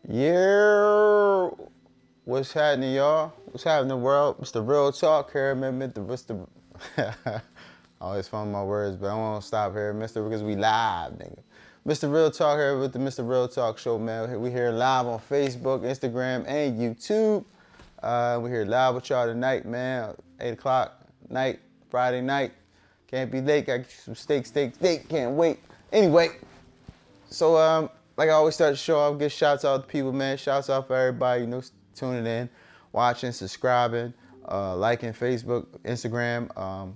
Yeah, what's happening, y'all? What's happening, world? Mr. Real Talk here, man. Mr. I always find my words, but I won't stop here, Mr. Because we live, nigga. Mr. Real Talk here with the Mr. Real Talk Show, man. We here live on Facebook, Instagram, and YouTube. We here live with y'all tonight, man. 8 o'clock night, Friday night. Can't be late. Got some steak. Can't wait. Anyway. So, like I always start the show, I'll give shouts out to people, man. Shouts out for everybody, tuning in, watching, subscribing, liking Facebook, Instagram,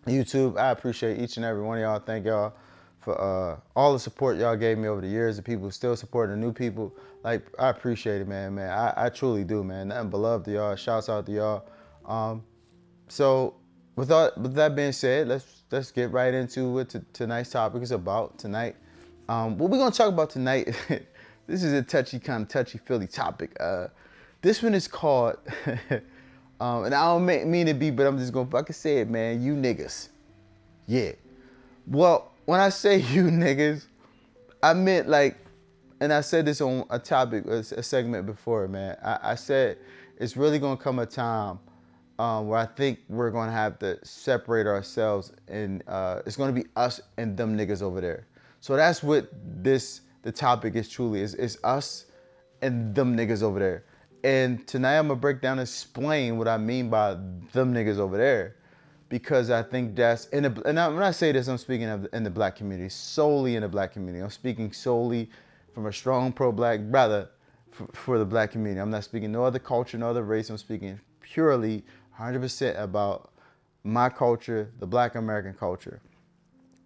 YouTube. I appreciate each and every one of y'all. Thank y'all for all the support y'all gave me over the years. The people still supporting the new people. Like, I appreciate it, man. I truly do, man. Nothing but love to y'all. Shouts out to y'all. So, with that being said, let's get right into what tonight's topic is about tonight. What we're gonna talk about tonight, this is a touchy-feely topic. This one is called, and I don't mean to be, but I'm just gonna fucking say it, man. You niggas, yeah. Well, when I say you niggas, I meant like, and I said this on a topic, a segment before, man. I said it's really gonna come a time where I think we're gonna have to separate ourselves, and it's gonna be us and them niggas over there. So that's what the topic is truly, is us and them niggas over there. And tonight I'm gonna break down and explain what I mean by them niggas over there. Because I think that's, and when I say this, I'm speaking in the black community, solely in the black community. I'm speaking solely from a strong pro-black brother for the black community. I'm not speaking no other culture, no other race. I'm speaking purely 100% about my culture, the black American culture.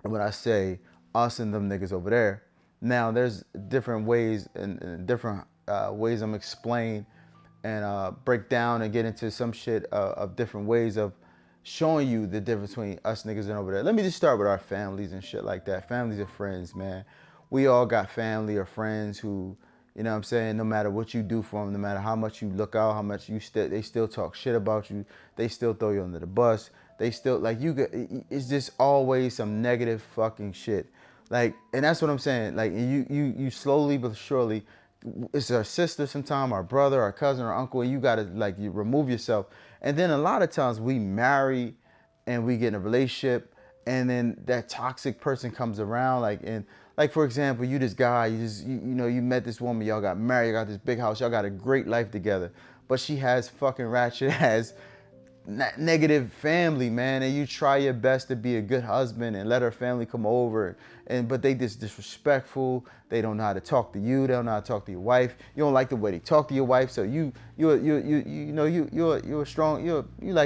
And when I say us and them niggas over there. Now, there's different ways and different ways I'm explain and break down and get into some shit of different ways of showing you the difference between us niggas and over there. Let me just start with our families and shit like that. Families and friends, man. We all got family or friends who, you know what I'm saying, no matter what you do for them, no matter how much you look out, how much they still talk shit about you. They still throw you under the bus. They still, like, it's just always some negative fucking shit. Like, and that's what I'm saying. Like, you slowly but surely, it's our sister sometime, our brother, our cousin, or uncle, and you gotta, like, you remove yourself. And then a lot of times we marry and we get in a relationship, and then that toxic person comes around, like for example, you this guy, you met this woman, y'all got married, you got this big house, y'all got a great life together, but she has fucking ratchet ass negative family, man, and you try your best to be a good husband and let her family come over, but they just disrespectful. They don't know how to talk to you. They don't know how to talk to your wife. You don't like the way they talk to your wife, so you're like,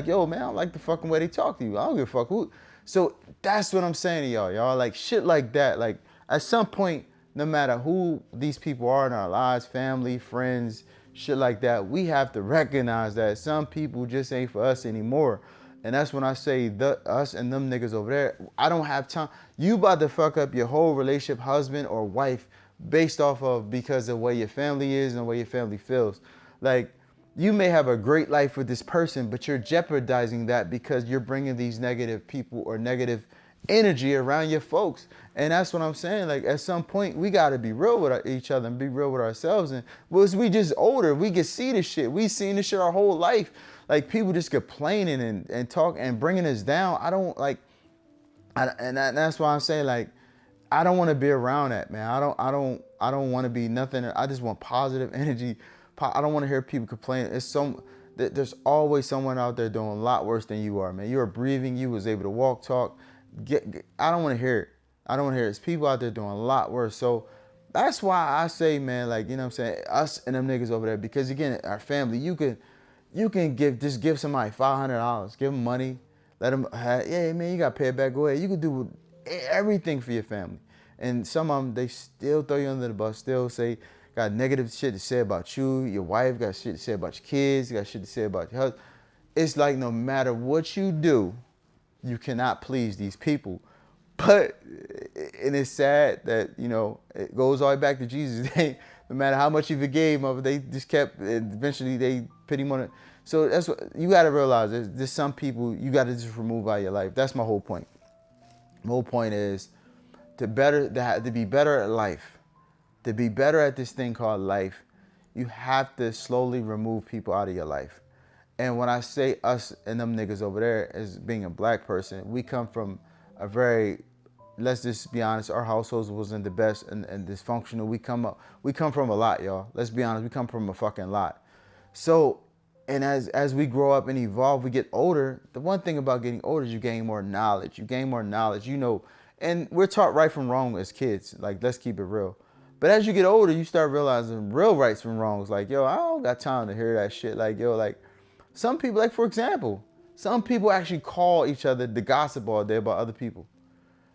yo, man, I don't like the fucking way they talk to you. I don't give a fuck who. So that's what I'm saying to y'all, like shit like that. Like at some point, no matter who these people are in our lives, family, friends, shit like that, we have to recognize that some people just ain't for us anymore. And that's when I say us and them niggas over there. I don't have time. You about to fuck up your whole relationship, husband or wife, based off of because of the way your family is and the way your family feels. Like, you may have a great life with this person, but you're jeopardizing that because you're bringing these negative people or negative energy around your folks. And that's what I'm saying. Like, at some point, we got to be real with each other and be real with ourselves. And as we just older, we can see this shit. We seen this shit our whole life. Like, people just complaining and talk and bringing us down. I don't like, that's why I'm saying, like, I don't want to be around that, man. I don't want to be nothing. I just want positive energy. I don't want to hear people complain. There's always someone out there doing a lot worse than you are, man. You are breathing. You was able to walk, talk. I don't want to hear it. I don't want to hear it. There's people out there doing a lot worse. So that's why I say, man, like, you know what I'm saying, us and them niggas over there. Because again, our family, you can give somebody $500, give them money, let them, yeah, man, you got to pay it back. Go ahead. You can do everything for your family. And some of them, they still throw you under the bus, still say, got negative shit to say about you, your wife, got shit to say about your kids, got shit to say about your husband. It's like no matter what you do, you cannot please these people. But, and it's sad that, you know, it goes all the way back to Jesus. No matter how much he forgave them, they just kept, eventually they put him on it. So that's what, you got to realize, there's some people you got to just remove out of your life. That's my whole point. My whole point is to be better at life, to be better at this thing called life. you have to slowly remove people out of your life. And when I say us and them niggas over there as being a black person, we come from a very, let's just be honest, our households wasn't the best and dysfunctional. We come from a lot, y'all. Let's be honest, we come from a fucking lot. So, and as we grow up and evolve, we get older. The one thing about getting older is you gain more knowledge. You gain more knowledge, you know, and we're taught right from wrong as kids. Like, let's keep it real. But as you get older, you start realizing real rights from wrongs. Like, yo, I don't got time to hear that shit. Like, yo, like, some people, like, for example, some people actually call each other to gossip all day about other people.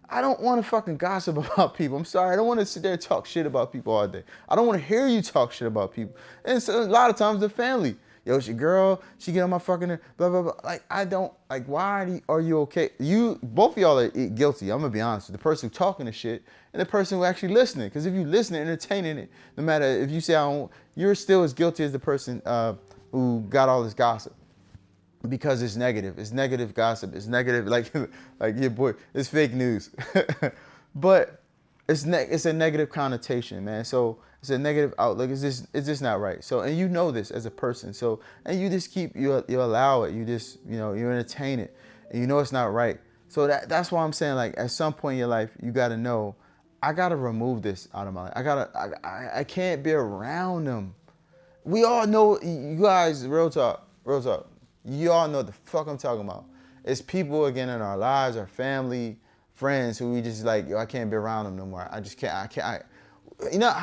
I don't want to fucking gossip about people. I'm sorry. I don't want to sit there and talk shit about people all day. I don't want to hear you talk shit about people. And so a lot of times the family, yo, it's your girl, she get on my fucking blah, blah, blah. Like, I don't, like, why are you okay? Both of y'all are guilty. I'm going to be honest. The person talking the shit and the person who actually listening. Because if you listening, entertaining it, no matter if you say I don't, you're still as guilty as the person who got all this gossip. Because it's negative. It's negative gossip. It's negative, like your boy, it's fake news. But it's a negative connotation, man. So it's a negative outlook. It's just not right. So, and you know this as a person. So, and you just you allow it. You just, you know, you entertain it. And you know it's not right. So that's why I'm saying, like, at some point in your life, you got to know, I got to remove this out of my life. I can't be around them. We all know, you guys, real talk. You all know what the fuck I'm talking about. It's people, again, in our lives, our family, friends, who we just like, yo, I can't be around them no more. I just can't. You know,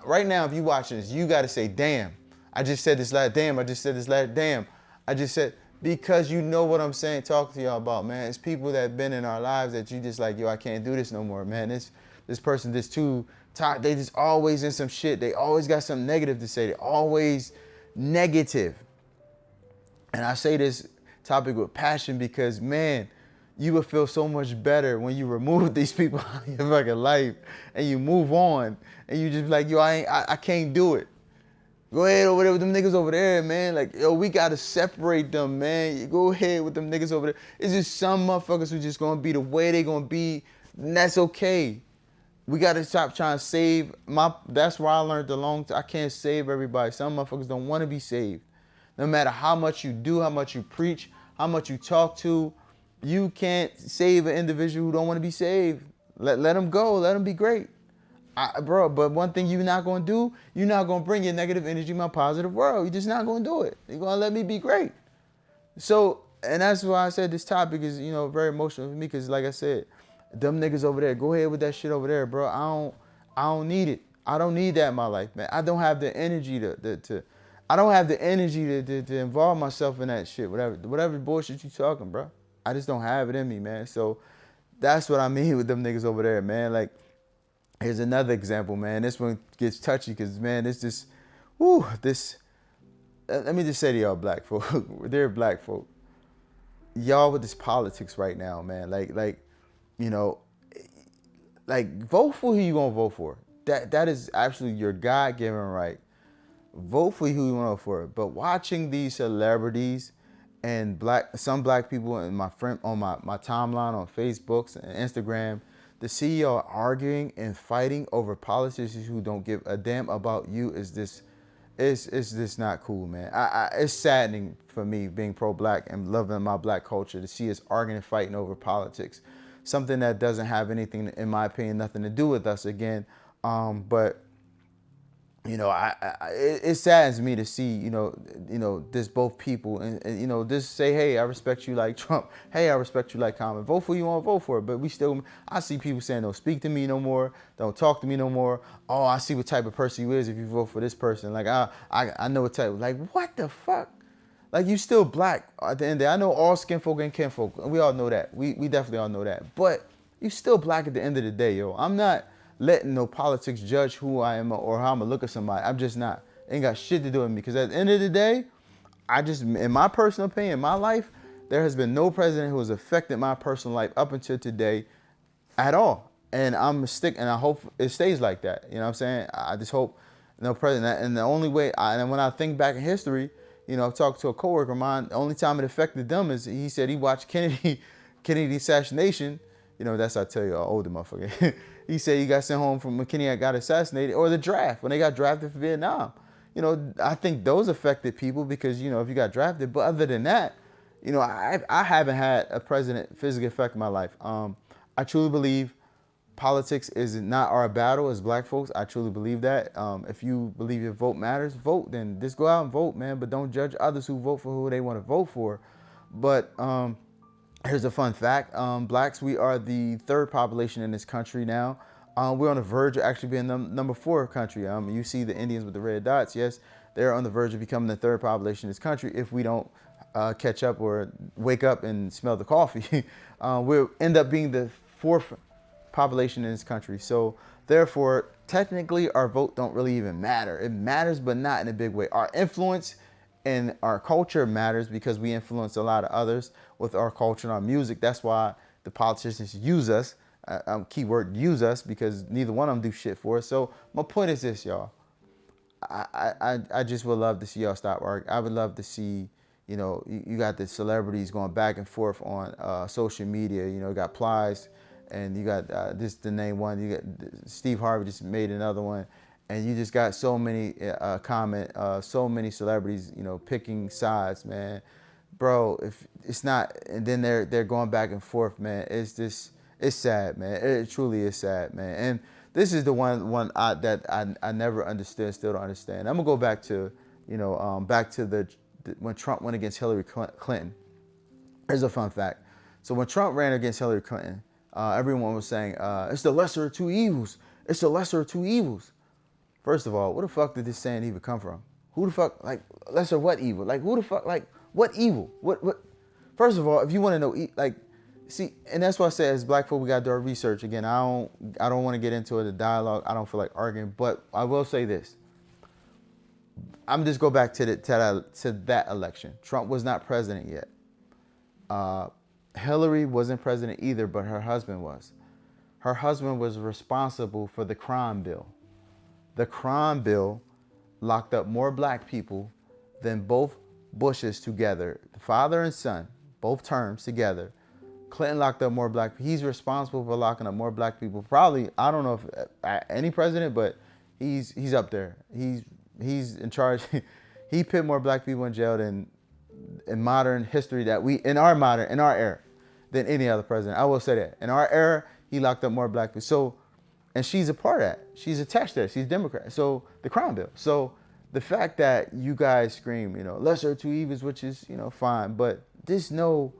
right now, if you watching this, you got to say, damn. I just said this last, damn. I just said, because you know what I'm saying, talk to y'all about, man. It's people that have been in our lives that you just like, yo, I can't do this no more, man. This person just too tired. They just always in some shit. They always got something negative to say. They always negative. And I say this topic with passion because, man, you will feel so much better when you remove these people out of your fucking life and you move on and you just be like, yo, I can't do it. Go ahead over there with them niggas over there, man. Like, yo, we got to separate them, man. You go ahead with them niggas over there. It's just some motherfuckers who just going to be the way they going to be, and that's okay. We got to stop trying to save that's where I learned I can't save everybody. Some motherfuckers don't want to be saved. No matter how much you do, how much you preach, how much you talk to, you can't save an individual who don't want to be saved. Let them go. Let them be great. Bro, but one thing you're not going to do, you're not going to bring your negative energy in my positive world. You're just not going to do it. You're going to let me be great. So, and that's why I said this topic is, you know, very emotional for me because, like I said, them niggas over there, go ahead with that shit over there, bro. I don't need it. I don't need that in my life, man. I don't have the energy I don't have the energy to involve myself in that shit, whatever bullshit you talking, bro. I just don't have it in me, man. So that's what I mean with them niggas over there, man. Like, here's another example, man. This one gets touchy because, man, it's just, let me just say to y'all black folk, they're black folk. Y'all with this politics right now, man. Like, you know, like, vote for who you gonna vote for. That is absolutely your God-given right. Vote for who you want to vote for. But watching these celebrities and some black people in my friend on my timeline on Facebook and Instagram, to see y'all arguing and fighting over politicians who don't give a damn about you is just not cool, man. It's saddening for me being pro-black and loving my black culture to see us arguing and fighting over politics. Something that doesn't have anything, in my opinion, nothing to do with us again. But you know, it saddens me to see, you know, this both people and you know, just say, hey, I respect you like Trump. Hey, I respect you like Common. Vote for who you want to vote for. But I see people saying, don't speak to me no more. Don't talk to me no more. Oh, I see what type of person you is if you vote for this person. Like, I know what type. Like, what the fuck? Like, you still black at the end of the day. I know all skin folk and kin folk. We all know that. We definitely all know that. But you still black at the end of the day, yo. I'm not letting no politics judge who I am or how I'm gonna look at somebody. I'm just not. Ain't got shit to do with me. Because at the end of the day, in my personal opinion, in my life, there has been no president who has affected my personal life up until today at all. And and I hope it stays like that. You know what I'm saying? I just hope no president. And the only way, and when I think back in history, you know, I've talked to a coworker of mine, the only time it affected them is he said he watched Kennedy assassination. You know, that's how I tell you, an older motherfucker. He said he got sent home from when Kennedy got assassinated, or the draft, when they got drafted for Vietnam. I think those affected people because, if you got drafted. But other than that, I haven't had a president physically affect my life. I truly believe politics is not our battle as black folks. I truly believe that. If you believe your vote matters, vote. Then just go out and vote, man. But don't judge others who vote for who they want to vote for. But here's a fun fact. Blacks, we are the third population in this country now. We're on the verge of actually being number 4 country. You see the Indians with the red dots. Yes, they're on the verge of becoming the third population in this country if we don't catch up or wake up and smell the coffee. We'll end up being the 4th population in this country. So therefore, technically, our vote don't really even matter. It matters, but not in a big way. Our influence and our culture matters because we influence a lot of others with our culture and our music. That's why the politicians use us. Keyword use us, because neither one of them do shit for us. So my point is this, y'all. I just would love to see y'all stop arguing. I would love to see, you got the celebrities going back and forth on social media. You got Plies, and you got just to name one. You got Steve Harvey just made another one, and you just got so many so many celebrities, picking sides, man. Bro, if it's not, and then they're going back and forth, man. It's sad, man. It truly is sad, man. And this is the one that I never understood, still don't understand. I'm gonna go back to, back to the when Trump went against Hillary Clinton. Here's a fun fact. So when Trump ran against Hillary Clinton, everyone was saying, it's the lesser of two evils. It's the lesser of two evils. First of all, where the fuck did this saying even come from? Who the fuck, like, lesser what evil? Like, who the fuck, like, what evil? What? First of all, if you want to know, see, and that's why I say as black folk, we got to do our research. Again, I don't want to get into the dialogue. I don't feel like arguing, but I will say this. I'm just go back to that election. Trump was not president yet. Hillary wasn't president either, but her husband was. Her husband was responsible for the crime bill. The crime bill locked up more black people than both Bushes together, the father and son, both terms together. Clinton locked up more black people. He's responsible for locking up more black people. Probably, I don't know if any president, but he's up there. He's in charge. He put more black people in jail than in modern history in our era than any other president. I will say that. In our era, he locked up more black people. So, and she's a part of that. She's attached to that. She's Democrat. So the crime bill. So the fact that you guys scream, lesser of two evils, which is, fine, but just know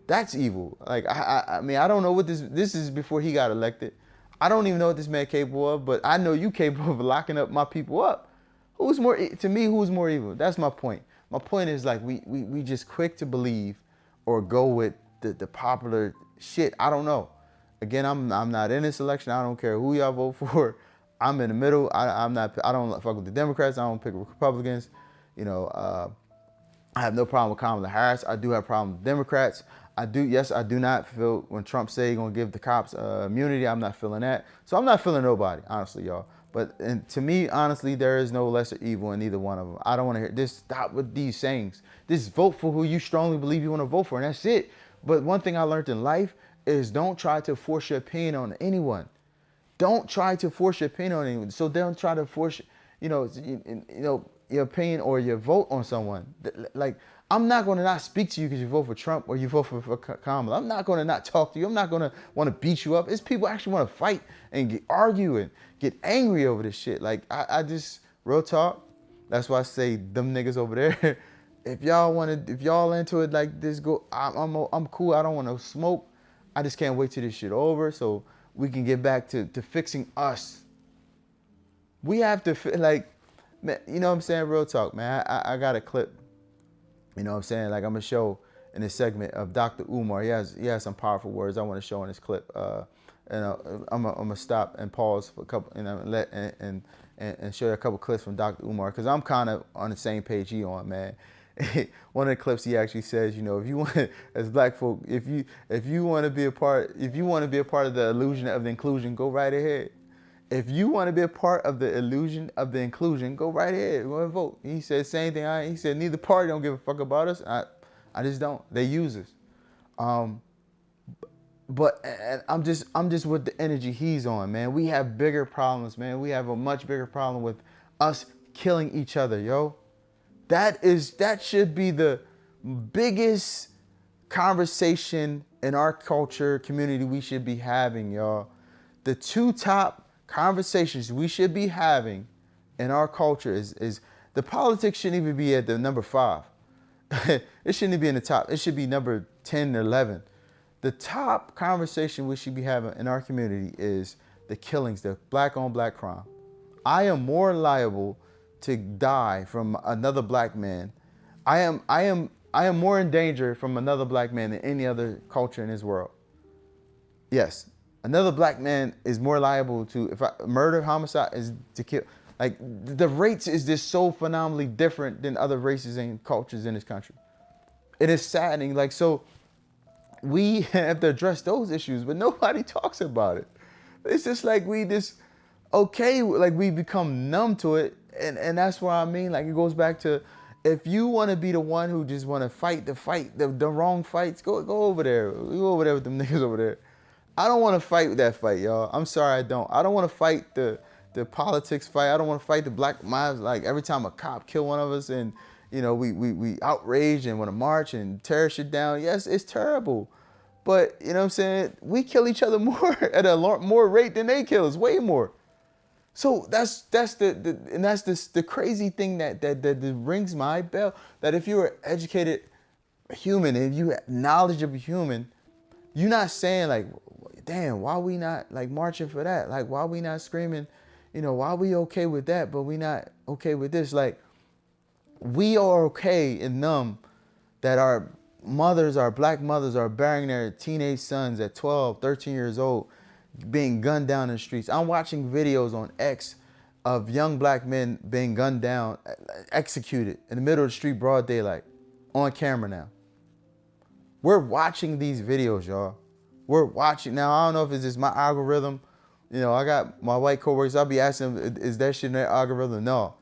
that's evil. Like, I mean, I don't know what this is before he got elected. I don't even know what this man capable of, but I know you capable of locking up my people up. Who's more evil? That's my point. My point is, like, we just quick to believe or go with the popular shit. I don't know. Again, I'm not in this election. I don't care who y'all vote for. I'm in the middle. I don't fuck with the Democrats. I don't pick Republicans. I have no problem with Kamala Harris. I do have a problem with Democrats. I do not feel when Trump say he's gonna give the cops immunity. I'm not feeling that. So I'm not feeling nobody, honestly, y'all. But to me, honestly, there is no lesser evil in either one of them. I don't want to hear this. Stop with these sayings. Just vote for who you strongly believe you want to vote for, and that's it. But one thing I learned in life is don't try to force your opinion on anyone. Don't try to force your opinion on anyone. So don't try to force, your opinion or your vote on someone. Like, I'm not going to not speak to you because you vote for Trump or you vote for Kamala. I'm not going to not talk to you. I'm not going to want to beat you up. It's people actually want to fight and argue and get angry over this shit. Like, I just, real talk, that's why I say them niggas over there. If y'all into it like this, go. I'm cool. I don't want no smoke. I just can't wait till this shit over so we can get back to fixing us. We have to, like, man, you know what I'm saying? Real talk, man. I got a clip. You know what I'm saying? Like, I'm going to show in this segment of Dr. Umar. He has some powerful words I want to show in this clip. I'm going to stop and pause for a couple, and show you a couple clips from Dr. Umar, because I'm kind of on the same page he on, man. One of the clips he actually says, if you want, as black folk, if you want to be a part of the illusion of the inclusion, go right ahead. If you want to be a part of the illusion of the inclusion, go right ahead. Go and vote. He said same thing. He said neither party don't give a fuck about us. I just don't. They use us. But I'm just with the energy he's on, man. We have bigger problems, man. We have a much bigger problem with us killing each other, yo. That should be the biggest conversation in our culture, community we should be having, y'all. The two top conversations we should be having in our culture is the politics shouldn't even be at the number 5. It shouldn't be in the top. It should be number 10 or 11. The top conversation we should be having in our community is the killings, the black on black crime. I am more liable to die from another black man. I am more in danger from another black man than any other culture in this world. Yes, another black man is more liable to, if murder, homicide is to kill. Like, the rates is just so phenomenally different than other races and cultures in this country. It is saddening. Like, so we have to address those issues, but nobody talks about it. It's just like we just, okay, like we become numb to it. And that's what I mean. Like, it goes back to, if you want to be the one who just want to fight the wrong fights, go over there. Go over there with them niggas over there. I don't want to fight that fight, y'all. I'm sorry, I don't. I don't want to fight the politics fight. I don't want to fight the black lives. Like, every time a cop kill one of us and, you know, we outrage and want to march and tear shit down. Yes, it's terrible. But, you know what I'm saying? We kill each other more at a more rate than they kill us, way more. So that's the crazy thing that rings my bell. That if you're an educated human, if you have knowledge of a human, you're not saying like, damn, why we not like marching for that? Like, why we not screaming, you know, why we okay with that, but we not okay with this? Like, we are okay and numb that our mothers, our black mothers are burying their teenage sons at 12, 13 years old, being gunned down in the streets. I'm watching videos on X of young black men being gunned down, executed in the middle of the street, broad daylight, on camera now. We're watching these videos, y'all. We're watching. Now, I don't know if it's just my algorithm. You know, I got my white coworkers. I'll be asking them, is that shit in their algorithm? No.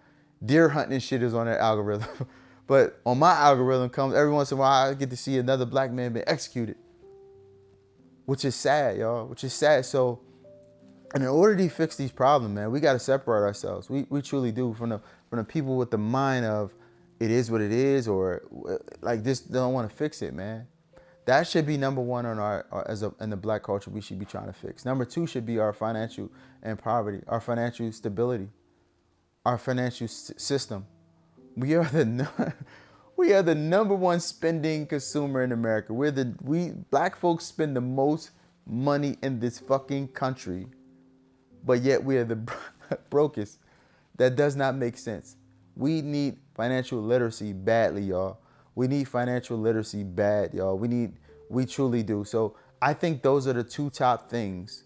Deer hunting shit is on their algorithm. But on my algorithm comes every once in a while, I get to see another black man being executed. Which is sad, y'all. Which is sad. So, and in order to fix these problems, man, we got to separate ourselves. We truly do from the people with the mind of it is what it is, or like this, they don't want to fix it, man. That should be number one on in the black culture we should be trying to fix. Number 2 should be our financial and poverty, our financial stability, our financial system. We are the number 1 spending consumer in America. We black folks spend the most money in this fucking country, but yet we are the brokest. That does not make sense. We need financial literacy badly, y'all. We need financial literacy bad, y'all. We truly do. So I think those are the 2 top things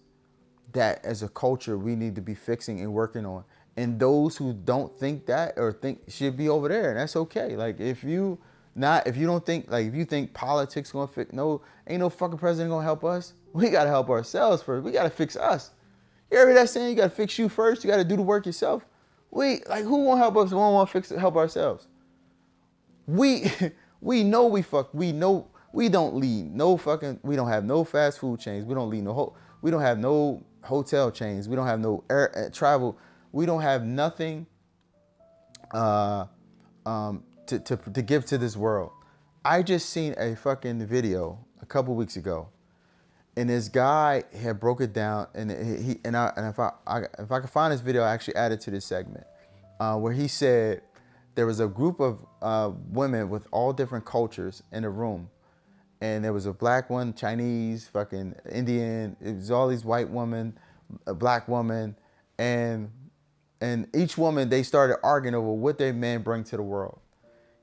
that as a culture we need to be fixing and working on. And those who don't think that or think should be over there, and that's okay. Like, if you don't think, like, if you think politics gonna fix, no, ain't no fucking president gonna help us. We gotta help ourselves first. We gotta fix us. You ever hear that saying? You gotta fix you first. You gotta do the work yourself. Who won't help us? We don't want to help ourselves. We know we know we don't lead no fucking, we don't have no fast food chains. We don't lead we don't have no hotel chains. We don't have no air travel. We don't have nothing to give to this world. I just seen a fucking video a couple weeks ago, and this guy had broke it down, and if I could find this video, I actually added to this segment, where he said there was a group of women with all different cultures in a room, and there was a black one, Chinese, fucking Indian. It was all these white women, a black woman, and each woman, they started arguing over what their men bring to the world.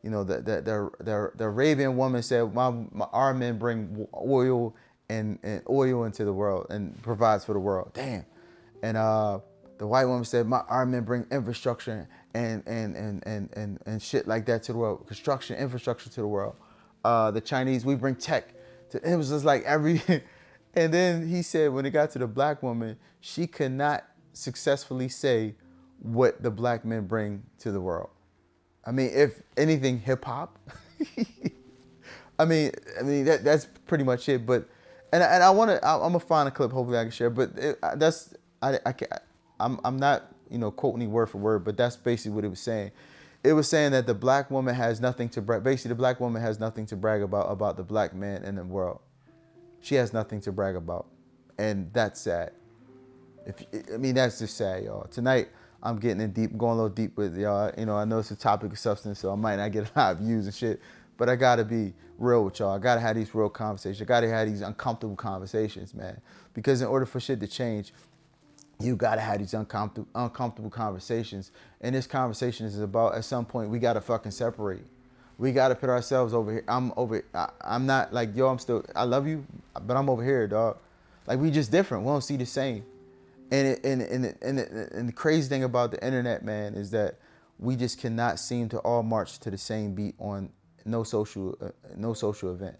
You know, the Arabian woman said, our men bring oil and oil into the world and provides for the world. Damn. And the white woman said, our men bring infrastructure and shit like that to the world. Construction, infrastructure to the world. The Chinese, we bring tech. It was just like every... And then he said when it got to the black woman, she could not successfully say what the black men bring to the world. I mean, if anything, hip hop. I mean that's pretty much it. But I'm gonna find a clip. Hopefully I can share. But I'm not quote me word for word, but that's basically what it was saying. It was saying that the black woman has nothing to brag. Basically, the black woman has nothing to brag about the black man in the world. She has nothing to brag about, and that's sad. That's just sad, y'all. Tonight, I'm getting in deep, going a little deep with y'all. I know it's a topic of substance, so I might not get a lot of views and shit, but I gotta be real with y'all. I gotta have these real conversations. I gotta have these uncomfortable conversations, man. Because in order for shit to change, you gotta have these uncomfortable conversations. And this conversation is about, at some point, we gotta fucking separate. We gotta put ourselves over here. I'm not like, yo, I love you, but I'm over here, dog. Like, we just different. We don't see the same. And the crazy thing about the internet, man, is that we just cannot seem to all march to the same beat on no social event.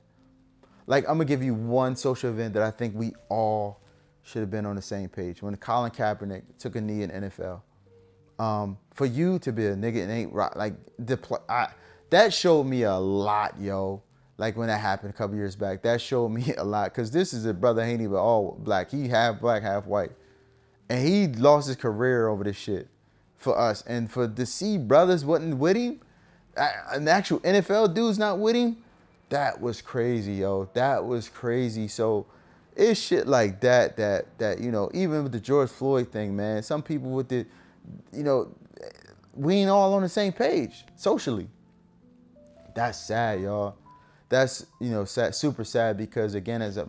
Like, I'm gonna give you one social event that I think we all should have been on the same page. When Colin Kaepernick took a knee in NFL, for you to be a nigga and ain't right, like that showed me a lot, yo. Like, when that happened a couple years back, that showed me a lot, because this is a brother ain't even all black. He half black, half white. And he lost his career over this shit for us. And for to see brothers wasn't with him, an actual NFL dude's not with him, that was crazy, yo. That was crazy. So it's shit like that, even with the George Floyd thing, man, some people with the, we ain't all on the same page socially. That's sad, y'all. That's, sad, super sad, because again, as a,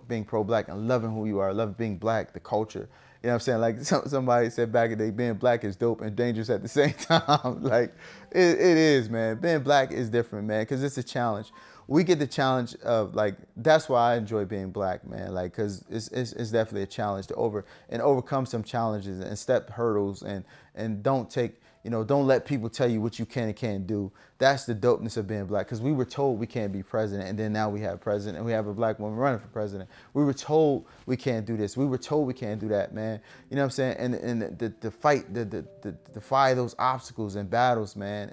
being pro-black and loving who you are, loving being black, the culture, you know what I'm saying? Like, somebody said back in the day, being black is dope and dangerous at the same time. Like, it is, man. Being black is different, man, because it's a challenge. We get the challenge of, like, that's why I enjoy being black, man. Like, because it's definitely a challenge to overcome some challenges and step hurdles, and don't take, don't let people tell you what you can and can't do. That's the dopeness of being black, because we were told we can't be president, and then now we have a president, and we have a black woman running for president. We were told we can't do this. We were told we can't do that, man. You know what I'm saying? And the fight, the defy those obstacles and battles, man,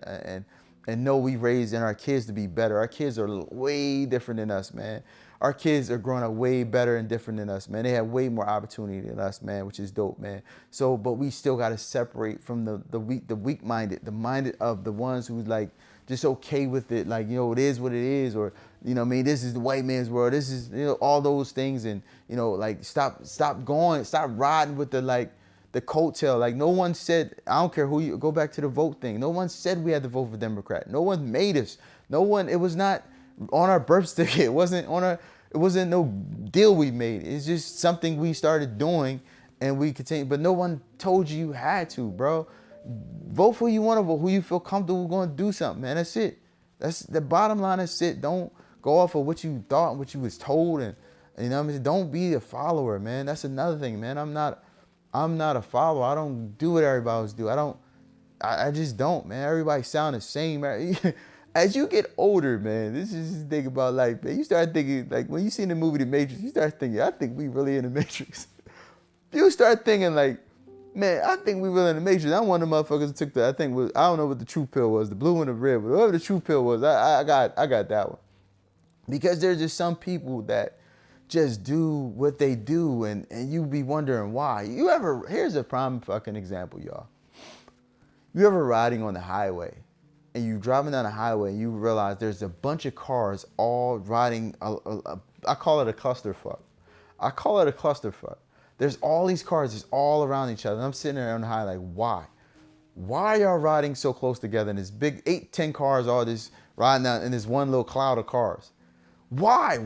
and know we raised our kids to be better. Our kids are way different than us, man. Our kids are growing up way better and different than us, man. They have way more opportunity than us, man, which is dope, man. So, but we still got to separate from the weak-minded, the minded of the ones who's like just okay with it, like, it is what it is, or, this is the white man's world. This is, all those things, and, like, stop riding with the coattail. Like, no one said, I don't care who you, go back to the vote thing. No one said we had to vote for Democrat. No one made us. It was not on our birth certificate. It wasn't no deal we made. It's just something we started doing, and we continue. But no one told you had to, bro. Vote for who you want to vote, who you feel comfortable going to do something, man. That's it. That's the bottom line. That's it. Don't go off of what you thought and what you was told, and don't be a follower, man. That's another thing, man. I'm not a follower. I don't do what everybody else do. I just don't, man. Everybody sound the same. As you get older, man, this is the thing about life, man. You start thinking, like, when you see the movie The Matrix, you start thinking, I think we really in the Matrix. You start thinking, like, man, I think we really in the Matrix. I'm one of the motherfuckers that took I don't know what the true pill was, the blue and the red, but whatever the true pill was, I got that one. Because there's just some people that just do what they do, and you be wondering why. Here's a prime fucking example, y'all. You ever riding on the highway, and you driving down the highway, and you realize there's a bunch of cars all riding, I call it a clusterfuck. There's all these cars just all around each other. And I'm sitting there on the highway like, why? Why are y'all riding so close together in this big 8-10 cars all just riding down in this one little cloud of cars? Why?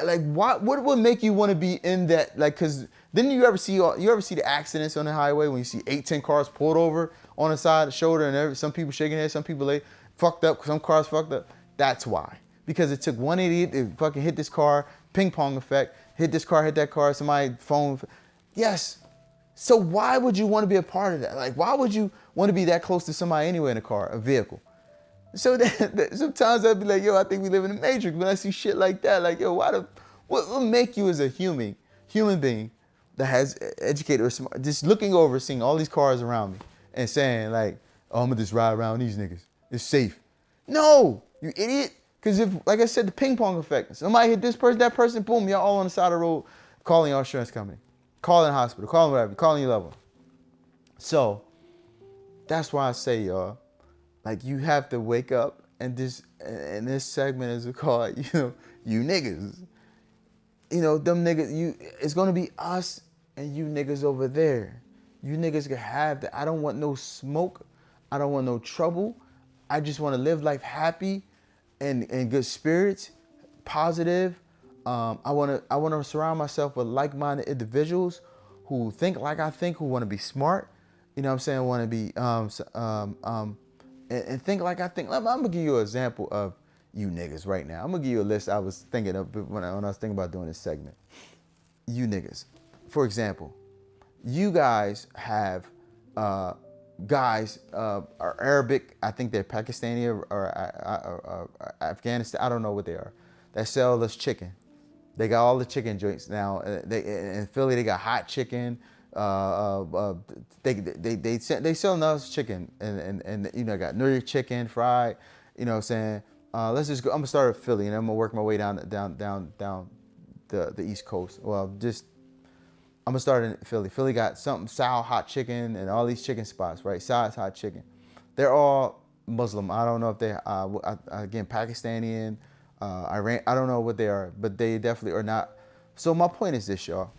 Like, what would make you want to be in that? Like, cause didn't you ever see the accidents on the highway when you see 8-10 cars pulled over on the side of the shoulder, and some people shaking their head, some people fucked up, some cars fucked up? That's why. Because it took one idiot to fucking hit this car, ping pong effect, hit this car, hit that car, somebody phone. Yes. So why would you want to be a part of that? Like, why would you want to be that close to somebody anyway in a car, a vehicle? So sometimes I'd be like, yo, I think we live in the Matrix. When I see shit like that, like, yo, what will make you as a human being that has educated or smart, just looking over, seeing all these cars around me and saying, like, oh, I'm gonna just ride around these niggas. It's safe. No, you idiot. Because if, like I said, the ping pong effect, somebody hit this person, that person, boom, y'all all on the side of the road, calling your insurance company, calling the hospital, calling whatever, calling your loved one. So That's why I say, y'all, like you have to wake up and this segment is called, you niggas. Them niggas, it's gonna be us and you niggas over there. You niggas can have that. I don't want no smoke. I don't want no trouble. I just want to live life happy and in good spirits, positive. I wanna surround myself with like-minded individuals who think like I think, who want to be smart. You know what I'm saying? Want to be and think like I think. I'm gonna give you an example of you niggas right now. I'm gonna give you a list I was thinking of when I was thinking about doing this segment. You niggas, for example, you guys have guys are Arabic. I think they're Pakistani or Afghanistan. I don't know what they are. That sell us chicken. They got all the chicken joints now. In Philly, they got hot chicken. They sell us chicken and got New York chicken fried. You know what I'm saying? Let's just go. I'm gonna start at Philly and I'm gonna work my way down the East Coast. Well, I'm gonna start in Philly. Philly got something Sal hot chicken and all these chicken spots, right? Sal's hot chicken. They're all Muslim. I don't know if they again Pakistani, Iran. I don't know what they are, but they definitely are not. So my point is this, y'all.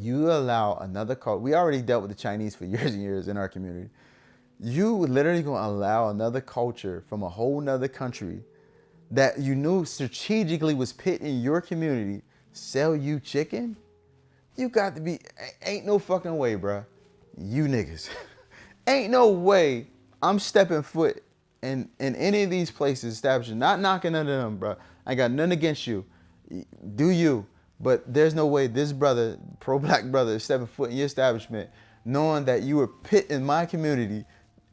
You allow another culture. We already dealt with the Chinese for years and years in our community. You literally gonna allow another culture from a whole nother country that you knew strategically was pitting your community sell you chicken? You got to be, ain't no fucking way, bruh. You niggas. Ain't no way I'm stepping foot in any of these places, establishing, not knocking none of them, bruh. I got nothing against you. Do you. But there's no way this brother, pro-black brother, is stepping foot in your establishment knowing that you were pitting my community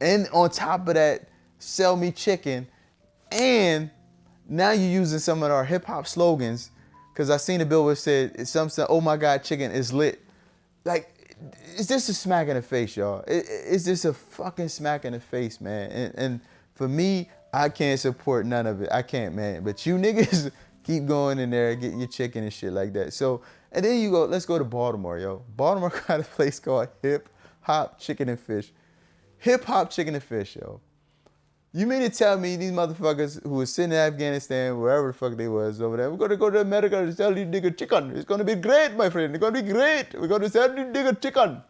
and on top of that, sell me chicken, and now you're using some of our hip-hop slogans. Because I seen a bill where it said, oh my God, chicken is lit. Like, it's just a smack in the face, y'all. It's just a fucking smack in the face, man. And for me, I can't support none of it. I can't, man. But you niggas keep going in there, getting your chicken and shit like that. So, and then let's go to Baltimore, yo. Baltimore got a place called Hip Hop Chicken and Fish. Hip Hop Chicken and Fish, yo. You mean to tell me these motherfuckers who was sitting in Afghanistan, wherever the fuck they was over there, we're gonna go to America and sell these nigga chicken. It's gonna be great, my friend. It's gonna be great. We're gonna sell these nigga chicken.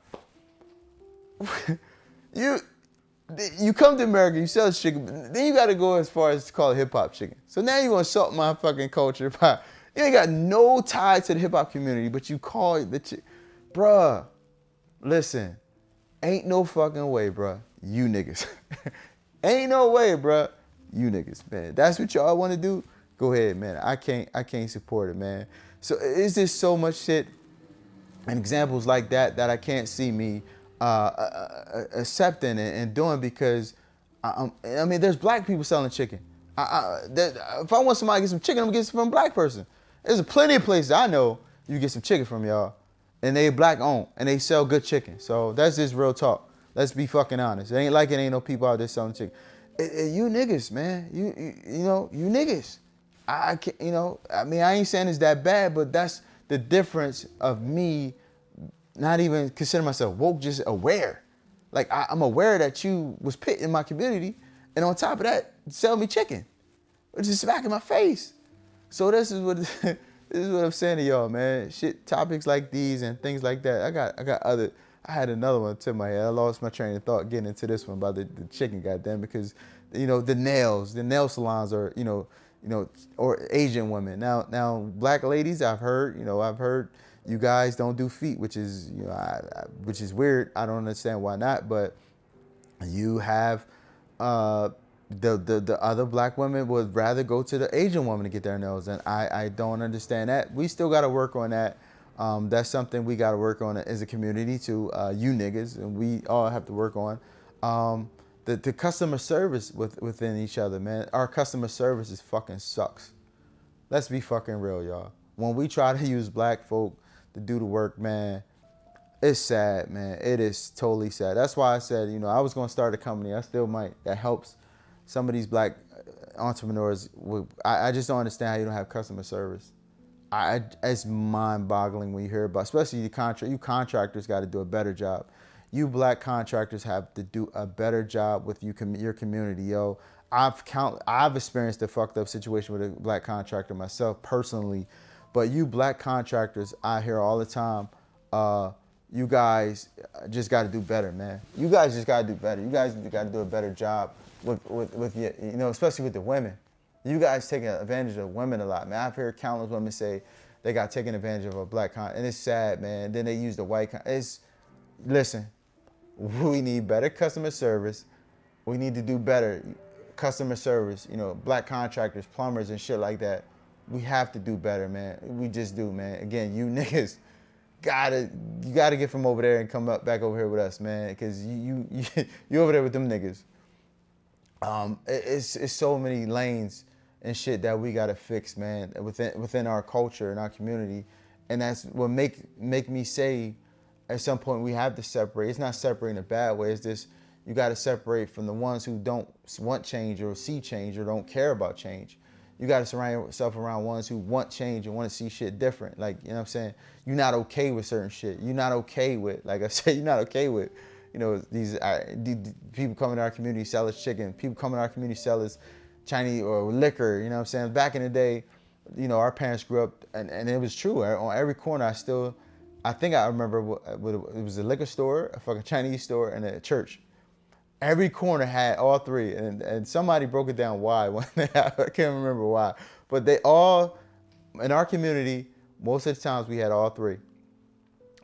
You come to America, you sell chicken, then you gotta go as far as to call it hip hop chicken. So now you're gonna insult my fucking culture by, you ain't got no tie to the hip hop community, but you call it the chicken. Bruh, listen, ain't no fucking way, bruh. You niggas. Ain't no way, bruh. You niggas, man. That's what y'all want to do? Go ahead, man. I can't support it, man. So it's just so much shit and examples like that I can't see me accepting and doing because, I mean, there's black people selling chicken. If I want somebody to get some chicken, I'm gonna get it from a black person. There's plenty of places I know you get some chicken from, y'all. And they black owned and they sell good chicken. So that's just real talk. Let's be fucking honest. It ain't like it ain't no people out there selling chicken. You niggas, man. You niggas. I can't, I mean, I ain't saying it's that bad, but that's the difference of me not even considering myself woke, just aware. Like, I'm aware that you was pit in my community, and on top of that, sell me chicken. Which is smack in my face. So this is what this is what I'm saying to y'all, man. Shit, topics like these and things like that. I had another one to my head. I lost my train of thought getting into this one about the chicken, goddamn, because the nail salons are or Asian women. Now black ladies, I've heard you guys don't do feet, which is which is weird. I don't understand why not, but you have the other black women would rather go to the Asian woman to get their nails, and I don't understand that. We still got to work on that. That's something we got to work on as a community too. You niggas, and we all have to work on the customer service within each other, man. Our customer service is fucking sucks. Let's be fucking real, y'all. When we try to use black folk to do the work, man, it's sad, man. It is totally sad. That's why I said, I was going to start a company. I still might. That helps some of these black entrepreneurs. I just don't understand how you don't have customer service. It's mind-boggling when you hear about, especially you contractors got to do a better job. You black contractors have to do a better job with your community, yo. I've experienced a fucked up situation with a black contractor myself personally, but you black contractors I hear all the time, you guys just got to do better, man. You guys just got to do better. You guys got to do a better job with your, you know, especially with the women. You guys taking advantage of women a lot, man. I've heard countless women say they got taken advantage of a black and it's sad, man. Then they use the white listen, we need better customer service. We need to do better customer service. You know, black contractors, plumbers, and shit like that. We have to do better, man. We just do, man. Again, you niggas you gotta get from over there and come back over here with us, man. Because you over there with them niggas. It's so many lanes and shit that we gotta fix, man, within our culture and our community, and that's what make me say, at some point we have to separate. It's not separating in a bad way. It's just you gotta separate from the ones who don't want change or see change or don't care about change. You gotta surround yourself around ones who want change and want to see shit different. Like, you know what I'm saying? You're not okay with certain shit. You're not okay with, like I said, you're not okay with, you know, these people coming to our community sell us chicken. People coming to our community sell us Chinese or liquor. You know what I'm saying? Back in the day, you know, our parents grew up, and it was true. On every corner, I think I remember it was a liquor store, a fucking Chinese store, and a church. Every corner had all three, and somebody broke it down why. I can't remember why, but they all, in our community, most of the times we had all three.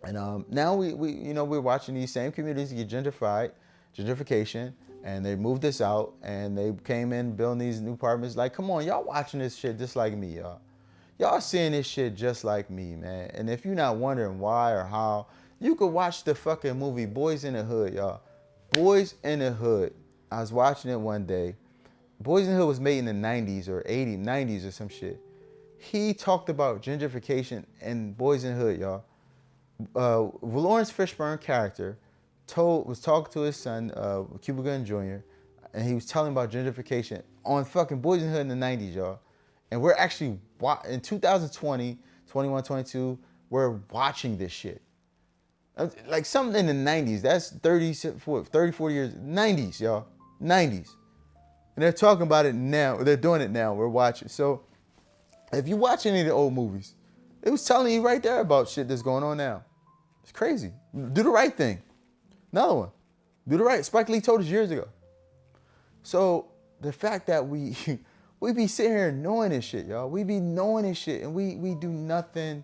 And now we you know, we're watching these same communities get gentrification, and they moved us out, and they came in building these new apartments. Like, come on, y'all watching this shit just like me, y'all. Y'all seeing this shit just like me, man. And if you're not wondering why or how, you could watch the fucking movie Boys in the Hood, y'all. Boys in the Hood. I was watching it one day. Boys in the Hood was made in the 90s or 80s, 90s or some shit. He talked about gentrification and Boys in the Hood, y'all. Lawrence Fishburne character was talking to his son, Cuba Gooding Jr., and he was telling about gentrification on fucking Boys in the Hood in the 90s, y'all. And we're actually, in 2020, 21, 22, we're watching this shit. Like something in the 90s, that's 30, 40 years, 90s, y'all, 90s. And they're talking about it now, they're doing it now, we're watching. So if you watch any of the old movies, it was telling you right there about shit that's going on now. It's crazy. Do the right thing. Another one, do the right, Spike Lee told us years ago. So the fact that we be sitting here knowing this shit, y'all, we be knowing this shit, and we do nothing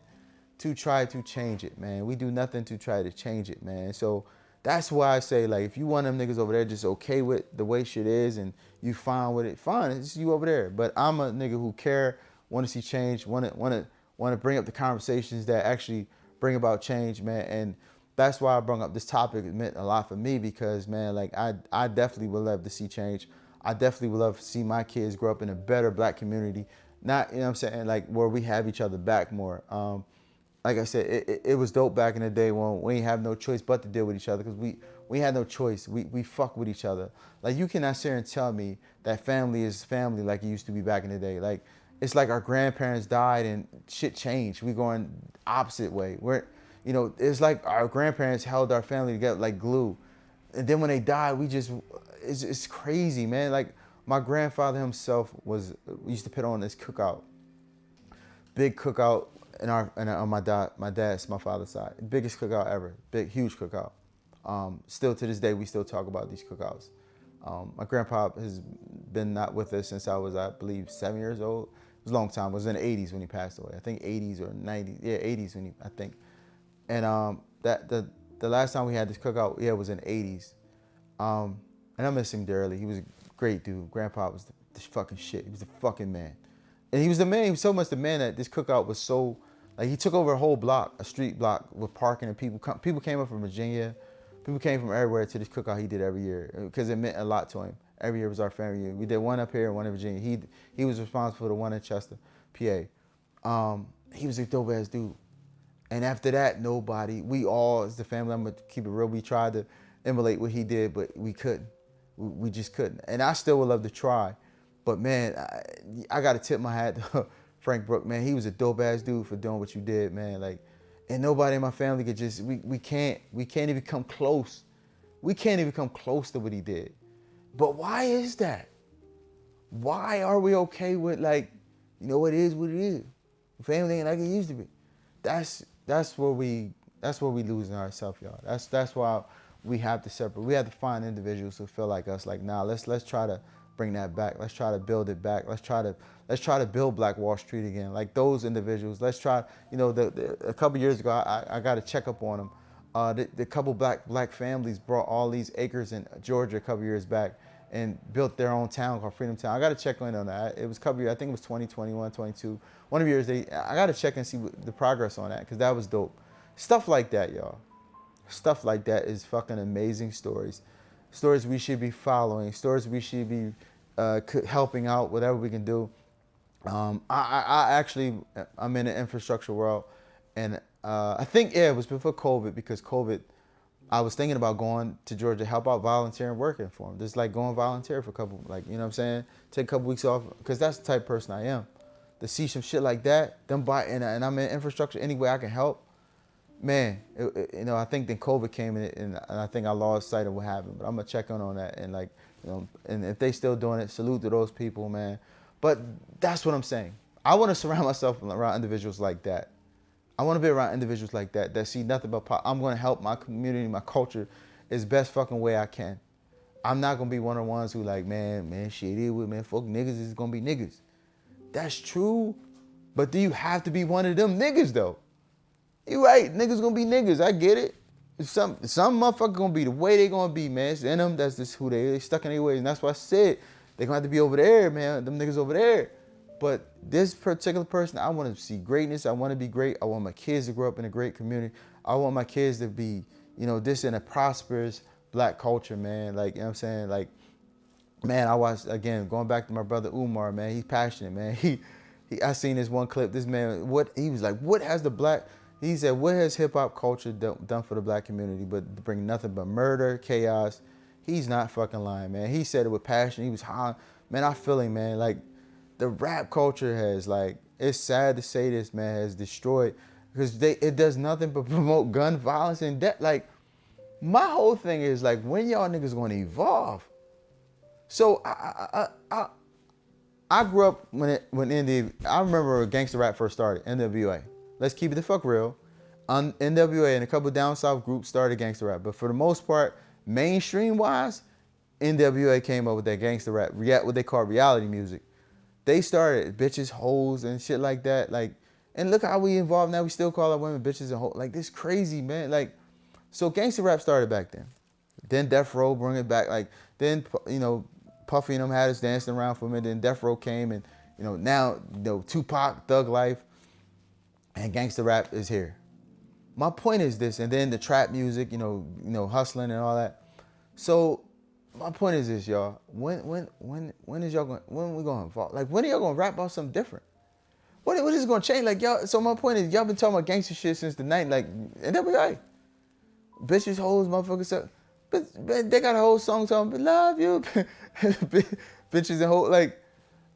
to try to change it, man. We do nothing to try to change it, man. So that's why I say, like, if you want them niggas over there just okay with the way shit is and you fine with it, fine, it's you over there. But I'm a nigga who care, want to see change, want to bring up the conversations that actually bring about change, man. And that's why I brought up this topic. It meant a lot for me because, man, like, I definitely would love to see change. I definitely would love to see my kids grow up in a better black community. Not, you know what I'm saying, like, where we have each other back more. Like I said, it was dope back in the day when we didn't have no choice but to deal with each other because we had no choice. We fuck with each other. Like, you cannot sit here and tell me that family is family like it used to be back in the day. Like, it's like our grandparents died and shit changed. We going opposite way. You know, it's like our grandparents held our family together like glue. And then when they died, it's crazy, man. Like, my grandfather himself used to put on this cookout. Big cookout. On my father's side, biggest cookout ever, huge cookout. Still to this day, we still talk about these cookouts. My grandpa has been not with us since I was, I believe, 7 years old. It was a long time. It was in the 80s when he passed away. I think 80s or 90s. Yeah, 80s I think. And the last time we had this cookout, yeah, it was in the 80s. And I miss him dearly. He was a great dude. Grandpa was the fucking shit. He was the fucking man. And he was the man. He was so much the man that this cookout was so, like, he took over a whole block, a street block with parking, and people came up from Virginia. People came from everywhere to this cookout he did every year because it meant a lot to him. Every year was our family year. We did one up here and one in Virginia. He was responsible for the one in Chester, PA. He was a dope ass dude. And after that, we all, as the family, I'm gonna keep it real, we tried to emulate what he did, but we couldn't. We just couldn't. And I still would love to try. But man, I got to tip my hat to Frank Brook, man. He was a dope ass dude for doing what you did, man. Like, and nobody in my family could just, we can't even come close We can't even come close to what he did. But why is that? Why are we okay with, like, you know, it is what it is? Family ain't like it used to be. That's where we losing ourselves, y'all. That's why we have to separate. We have to find individuals who feel like us. Like, nah, let's try to bring that back. Let's try to build it back. Let's try to build Black Wall Street again. Like those individuals. Let's try. You know, a couple years ago, I got a checkup on them. The couple black families brought all these acres in Georgia a couple years back and built their own town called Freedom Town. I got to check in on that. It was a couple years, I think it was 2021, 22. One of the years, I got to check and see the progress on that because that was dope. Stuff like that, y'all. Stuff like that is fucking amazing stories. Stories we should be following. Stories we should be helping out, whatever we can do. I actually, I'm in the infrastructure world. And I think, it was before COVID because COVID, I was thinking about going to Georgia to help out, volunteering, working for them. Just like going volunteer for a couple, like, you know what I'm saying? Take a couple weeks off, because that's the type of person I am. To see some shit like that, and I'm in infrastructure any way I can help, man, you know, I think then COVID came in and I think I lost sight of what happened. But I'm going to check on that and, like, you know, and if they still doing it, salute to those people, man. But that's what I'm saying. I want to surround myself around individuals like that. I want to be around individuals like that see nothing but I'm going to help my community, my culture, as best fucking way I can. I'm not going to be one of the ones who like, man, shit, man, fuck niggas is going to be niggas. That's true. But do you have to be one of them niggas, though? You right, niggas going to be niggas. I get it. Some motherfucker going to be the way they going to be, man. It's in them. That's just who they stuck in their ways. And that's why I said they going to have to be over there, man. Them niggas over there. But this particular person, I want to see greatness. I want to be great. I want my kids to grow up in a great community. I want my kids to be, you know, this in a prosperous Black culture, man. Like, you know what I'm saying? Like, man, I watched, again, going back to my brother Umar, man. He's passionate, man. I seen this one clip. This man, he was like, he said, what has hip hop culture done for the Black community but to bring nothing but murder, chaos? He's not fucking lying, man. He said it with passion. He was high. Man, I feel him, man. Like, the rap culture has, like, it's sad to say this, man, has destroyed, because it does nothing but promote gun violence and death. Like, my whole thing is, like, when y'all niggas gonna evolve? So I grew up when I remember when gangster rap first started, NWA. Let's keep it the fuck real. NWA and a couple down south groups started gangster rap, but for the most part, mainstream wise, NWA came up with that gangster rap, what they call reality music. They started bitches, hoes, and shit like that. Like, and look how we involved now. We still call our women bitches and hoes. Like, this crazy, man. Like, so gangster rap started back then. Then Death Row bring it back. Like, then, you know, Puffy and them had us dancing around for a minute. Then Death Row came, and, you know, now, you know, Tupac, Thug Life, and gangster rap is here. My point is this, and then the trap music, you know, hustling and all that. So my point is this, y'all. When is y'all going? When we going to evolve? Like, when are y'all going to rap about something different? What is going to change? Like, y'all. So my point is, y'all been talking about gangster shit since the night. Like, NWA, bitches, hoes, motherfuckers. But they got a whole song talking, love you, bitches and hoes. Like,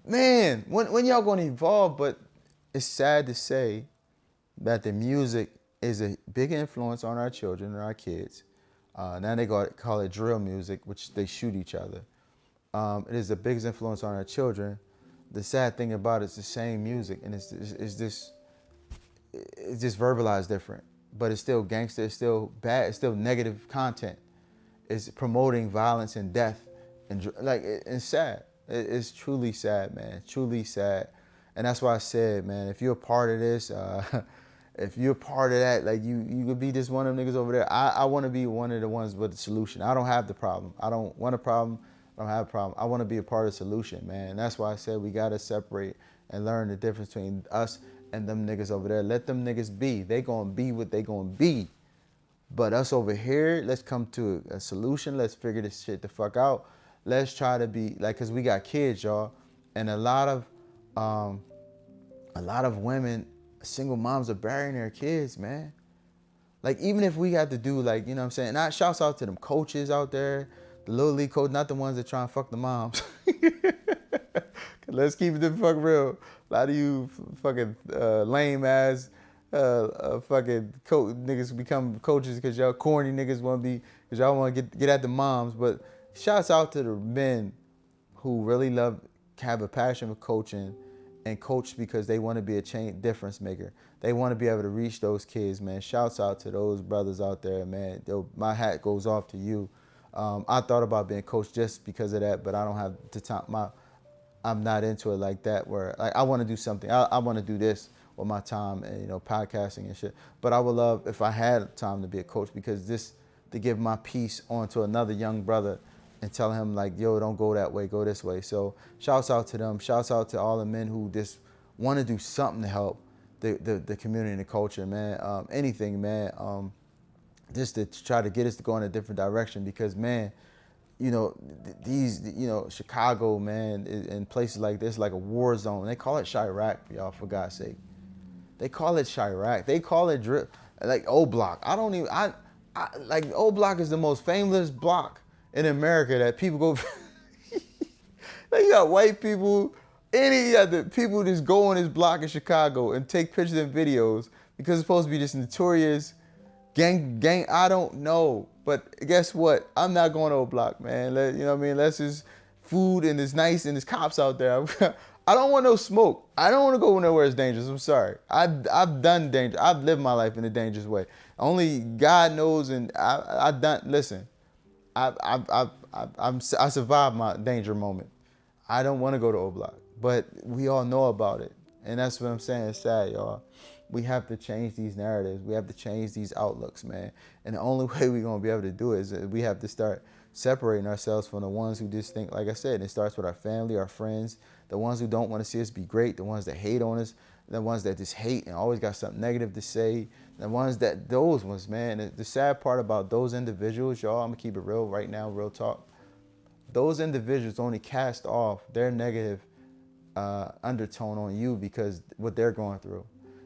man, when y'all going to evolve? But it's sad to say that the music is a big influence on our children and our kids. Now they call it drill music, which they shoot each other. It is the biggest influence on our children. The sad thing about it's the same music, and it's just verbalized different. But it's still gangster. It's still bad. It's still negative content. It's promoting violence and death, and like it's sad. It's truly sad, man. Truly sad. And that's why I said, man, if you're a part of this, if you're a part of that, like you could be just one of them niggas over there. I want to be one of the ones with the solution. I don't have the problem. I don't want a problem. I don't have a problem. I want to be a part of the solution, man. And that's why I said we got to separate and learn the difference between us and them niggas over there. Let them niggas be. They going to be what they going to be. But us over here, let's come to a solution. Let's figure this shit the fuck out. Let's try to be, like, because we got kids, y'all. And a lot of women, single moms are burying their kids, man. Like, even if we got to do, like, you know what I'm saying? And I shouts out to them coaches out there, the little league coach, not the ones that try and fuck the moms. Let's keep it the fuck real. A lot of you fucking lame ass fucking niggas become coaches because y'all corny niggas want to be, because y'all want to get at the moms. But shouts out to the men who really love, have a passion for coaching and coach because they want to be a difference maker. They want to be able to reach those kids, man. Shouts out to those brothers out there, man. My hat goes off to you. I thought about being coach just because of that, but I don't have the time. I'm not into it like that. Where like I want to do something. I want to do this with my time and podcasting and shit. But I would love if I had time to be a coach, because this to give my piece on to another young brother and tell him like, yo, don't go that way, go this way. So shouts out to them. Shouts out to all the men who just want to do something to help the community and the culture, man. Anything, man. Just to try to get us to go in a different direction, because, man, these, Chicago, man, and places like this, like a war zone. They call it Chirac, y'all, for God's sake. They call it Chirac. They call it like O Block. I don't even, like O Block is the most famous block in America that people go. Like, you got white people, any other people just go on this block in Chicago and take pictures and videos because it's supposed to be this notorious gang. I don't know, but guess what? I'm not going to O Block, man. You know what I mean? Let's just food and it's nice and there's cops out there. I don't want no smoke. I don't want to go nowhere it's dangerous. I'm sorry. I've done danger. I've lived my life in a dangerous way. Only God knows, and I done. Listen, I survived my danger moment. I don't want to go to O Block, but we all know about it, and that's what I'm saying. It's sad, y'all. We have to change these narratives. We have to change these outlooks, man. And the only way we're gonna be able to do it is we have to start separating ourselves from the ones who just think, like I said, it starts with our family, our friends, the ones who don't want to see us be great, the ones that hate on us, the ones that just hate and always got something negative to say, those ones, man. The sad part about those individuals, y'all, I'm gonna keep it real right now, real talk. Those individuals only cast off their negative undertone on you because what they're going through.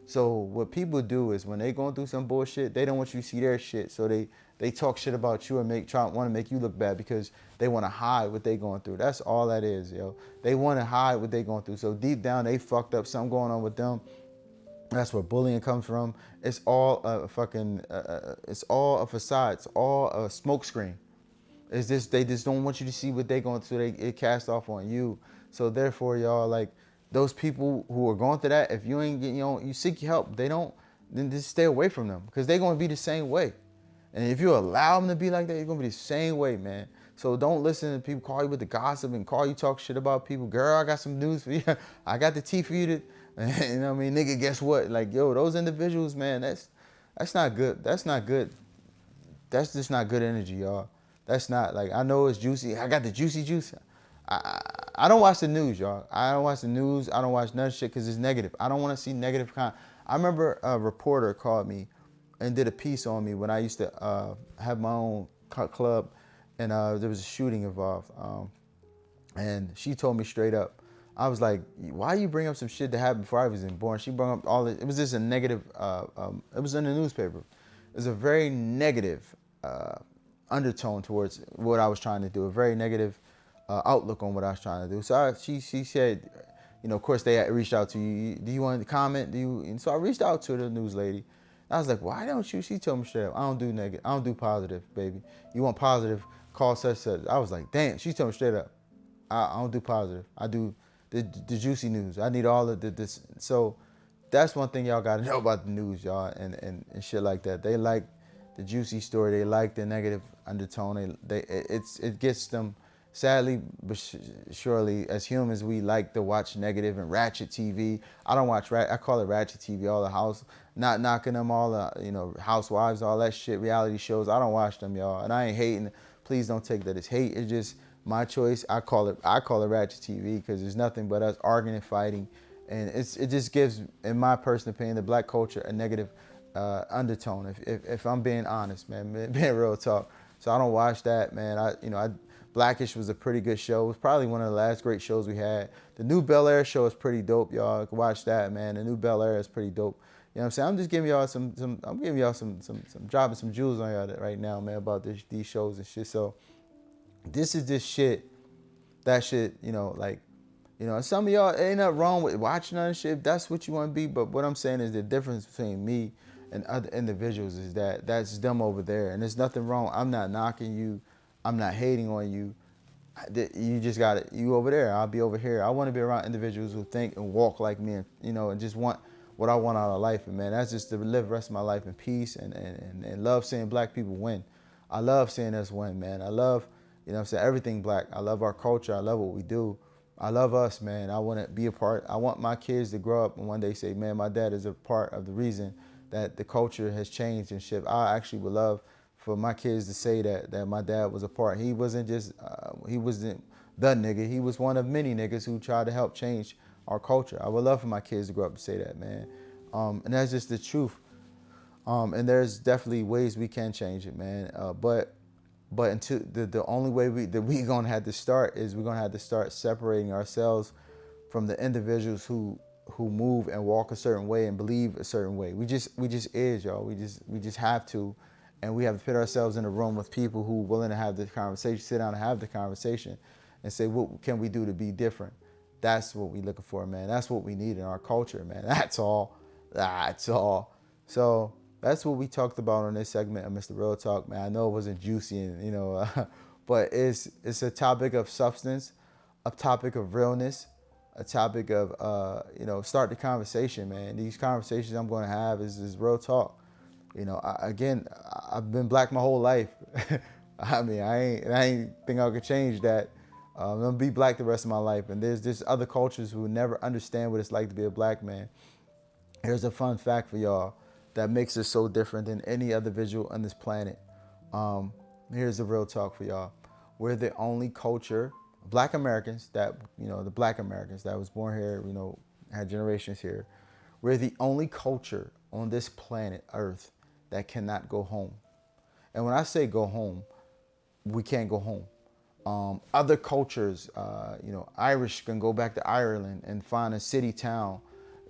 So what people do is when they going through some bullshit, they don't want you to see their shit. So they talk shit about you and want to make you look bad because they want to hide what they going through. That's all that is, yo. They want to hide what they going through. So deep down, they fucked up, something going on with them. That's where bullying comes from. It's all it's all a facade. It's all a smokescreen. It's just, they just don't want you to see what they going through. It cast off on you. So therefore, y'all, like, those people who are going through that, if you ain't getting, you seek help, then just stay away from them, because they're going to be the same way. And if you allow them to be like that, you're going to be the same way, man. So don't listen to people call you with the gossip and call you talk shit about people. Girl, I got some news for you. I got the tea for you to, you know what I mean? Nigga, guess what? Like, yo, those individuals, man, that's not good. That's not good. That's just not good energy, y'all. That's not, like, I know it's juicy. I got the juicy juice. I don't watch the news, y'all. I don't watch the news. I don't watch none shit because it's negative. I don't want to see negative content. I remember a reporter called me and did a piece on me when I used to have my own club, and there was a shooting involved. And she told me straight up, I was like, why you bring up some shit that happened before I was even born? She brought up all it was just a negative, it was in the newspaper. It was a very negative undertone towards what I was trying to do, a very negative outlook on what I was trying to do. So she said, of course they reached out to you. Do you want to comment? And so I reached out to the news lady. I was like, why don't you? She told me straight up, I don't do negative. I don't do positive, baby. You want positive, call such. I was like, damn. She told me straight up, I don't do positive. I do the juicy news. I need all of this. So that's one thing y'all got to know about the news, y'all, and shit like that. They like the juicy story. They like the negative undertone. It gets them. Sadly, but surely, as humans, we like to watch negative and ratchet TV. I don't watch I call it ratchet TV. All the house, not knocking them, all the housewives, all that shit, reality shows. I don't watch them, y'all, and I ain't hating. Please don't take that as hate. It's just my choice. I call it ratchet TV because there's nothing but us arguing and fighting, and it just gives, in my personal opinion, the black culture a negative undertone. If I'm being honest, man, being real talk. So I don't watch that, man. Blackish was a pretty good show. It was probably one of the last great shows we had. The new Bel Air show is pretty dope, y'all. You can watch that, man. The new Bel Air is pretty dope. You know what I'm saying? I'm just giving y'all I'm giving y'all some dropping some jewels on y'all right now, man, about these shows and shit. So this is this shit, that shit, like, You know, and some of y'all ain't nothing wrong with watching other shit if that's what you want to be. But what I'm saying is the difference between me and other individuals is that that's them over there, and there's nothing wrong. I'm not knocking you. I'm not hating on you. You just got it. You over there. I'll be over here. I want to be around individuals who think and walk like me, and and just want what I want out of life. And man, that's just to live the rest of my life in peace and love seeing black people win. I love seeing us win, man. I love, what I'm saying, everything black. I love our culture. I love what we do. I love us, man. I want to be a part. I want my kids to grow up and one day say, man, my dad is a part of the reason that the culture has changed and shit. I actually would love for my kids to say that my dad was a part. He wasn't just, he wasn't the nigga. He was one of many niggas who tried to help change our culture. I would love for my kids to grow up and say that, man. And that's just the truth. And there's definitely ways we can change it, man. But until the only way we're gonna have to start is we're gonna have to start separating ourselves from the individuals who move and walk a certain way and believe a certain way. We just is, y'all. We just have to, and we have to put ourselves in a room with people who are willing to have the conversation, sit down and have the conversation, and say what can we do to be different. That's what we're looking for, man. That's what we need in our culture, man. That's all. That's all. So that's what we talked about on this segment of Mr. Real Talk, man. I know it wasn't juicy, and but it's a topic of substance, a topic of realness, a topic of start the conversation, man. These conversations I'm going to have is real talk. I've been black my whole life. I mean, I ain't think I could change that. I'm gonna be black the rest of my life, and there's other cultures who never understand what it's like to be a black man. Here's a fun fact for y'all that makes us so different than any other visual on this planet. Here's the real talk for y'all. We're the only culture, black Americans, that, the black Americans that was born here, had generations here. We're the only culture on this planet Earth that cannot go home. And when I say go home, we can't go home. Other cultures, Irish can go back to Ireland and find a city town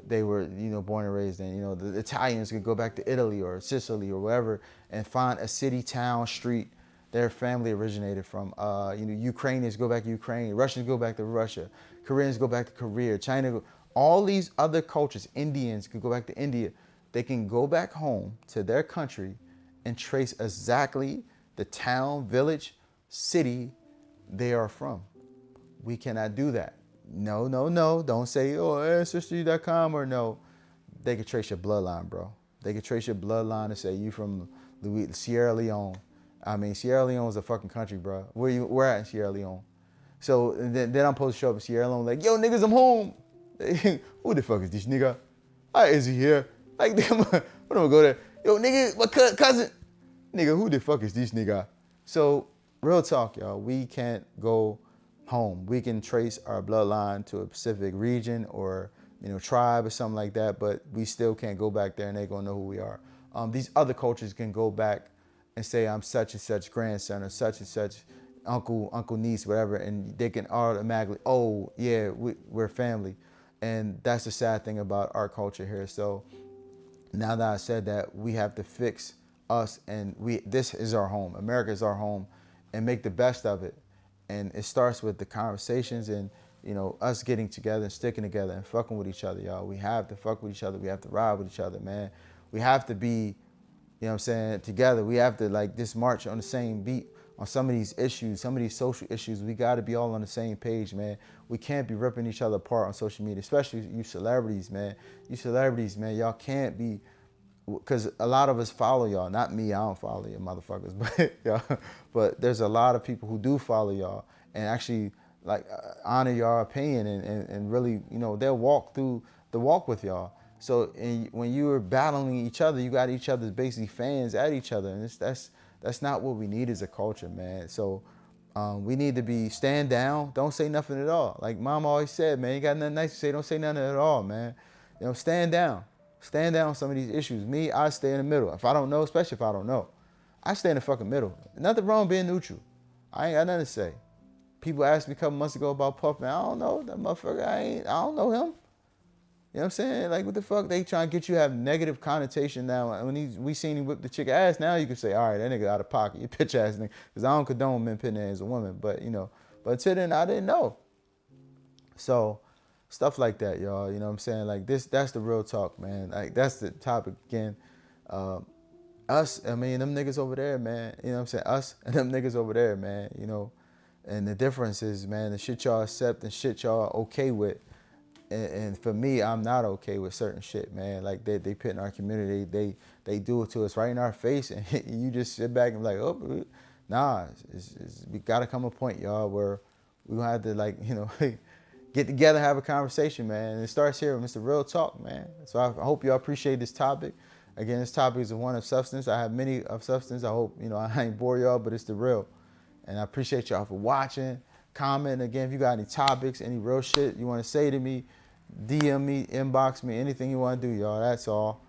they were, born and raised in. The Italians could go back to Italy or Sicily or wherever and find a city, town, street their family originated from. Ukrainians go back to Ukraine. Russians go back to Russia. Koreans go back to Korea. China, all these other cultures, Indians could go back to India. They can go back home to their country and trace exactly the town, village, city they are from. We cannot do that. No. Don't say, Ancestry.com or no. They can trace your bloodline, bro. They can trace your bloodline and say you from Sierra Leone. I mean, Sierra Leone is a fucking country, bro. Where at in Sierra Leone? So then I'm supposed to show up in Sierra Leone like, yo, niggas, I'm home. Who the fuck is this nigga? Why is he here? Like, what am I gonna go there? Yo, nigga, my cousin. Nigga, who the fuck is this nigga? So, real talk, y'all. We can't go home. We can trace our bloodline to a specific region or tribe or something like that, but we still can't go back there and they gonna know who we are. These other cultures can go back and say I'm such and such grandson or such and such uncle, niece, whatever, and they can automatically, oh yeah, we're family. And that's the sad thing about our culture here. So now that I said that, we have to fix us, and this is our home. America is our home, and make the best of it. And it starts with the conversations and, us getting together and sticking together and fucking with each other, y'all. We have to fuck with each other. We have to ride with each other, man. We have to be, together. We have to just march on the same beat on some of these issues, some of these social issues. We got to be all on the same page, man. We can't be ripping each other apart on social media, especially you celebrities, man. You celebrities, man, y'all can't be, because a lot of us follow y'all. Not me, I don't follow you motherfuckers, but there's a lot of people who do follow y'all and actually honor your opinion and really, they'll walk through the walk with y'all. So when you are battling each other, you got each other's basically fans at each other, and that's not what we need as a culture, man. So we need to stand down, don't say nothing at all. Like Mom always said, man, you got nothing nice to say, don't say nothing at all, man. Stand down. Stand down on some of these issues. Me, I stay in the middle. If I don't know, especially if I don't know, I stay in the fucking middle. Nothing wrong being neutral. I ain't got nothing to say. People asked me a couple months ago about Puff, man. I don't know that motherfucker. I don't know him. You know what I'm saying? Like, what the fuck? They trying to get you to have negative connotation now. When we seen him whip the chick ass, now you can say, all right, that nigga out of pocket. You bitch ass nigga. Because I don't condone men pitting as a woman. But, but until then, I didn't know. So stuff like that, y'all. You know what I'm saying? Like this, that's the real talk, man. Like that's the topic again. Uh, us, I mean, them niggas over there, man. You know what I'm saying? Us and them niggas over there, man. You know, and the difference is, man, the shit y'all accept and shit y'all okay with. And for me, I'm not okay with certain shit, man. Like they put in our community, they do it to us right in our face, and you just sit back and be like, oh, nah. We gotta come a point, y'all, where we gonna have to like, you know, get together, have a conversation, man. And it starts here with Mr. Real Talk, man. So I hope y'all appreciate this topic. Again, this topic is one of substance. I have many of substance. I hope, you know, I ain't bore y'all, but it's the real. And I appreciate y'all for watching. Comment again if you got any topics, any real shit you want to say to me. DM me, inbox me, anything you want to do, y'all. That's all.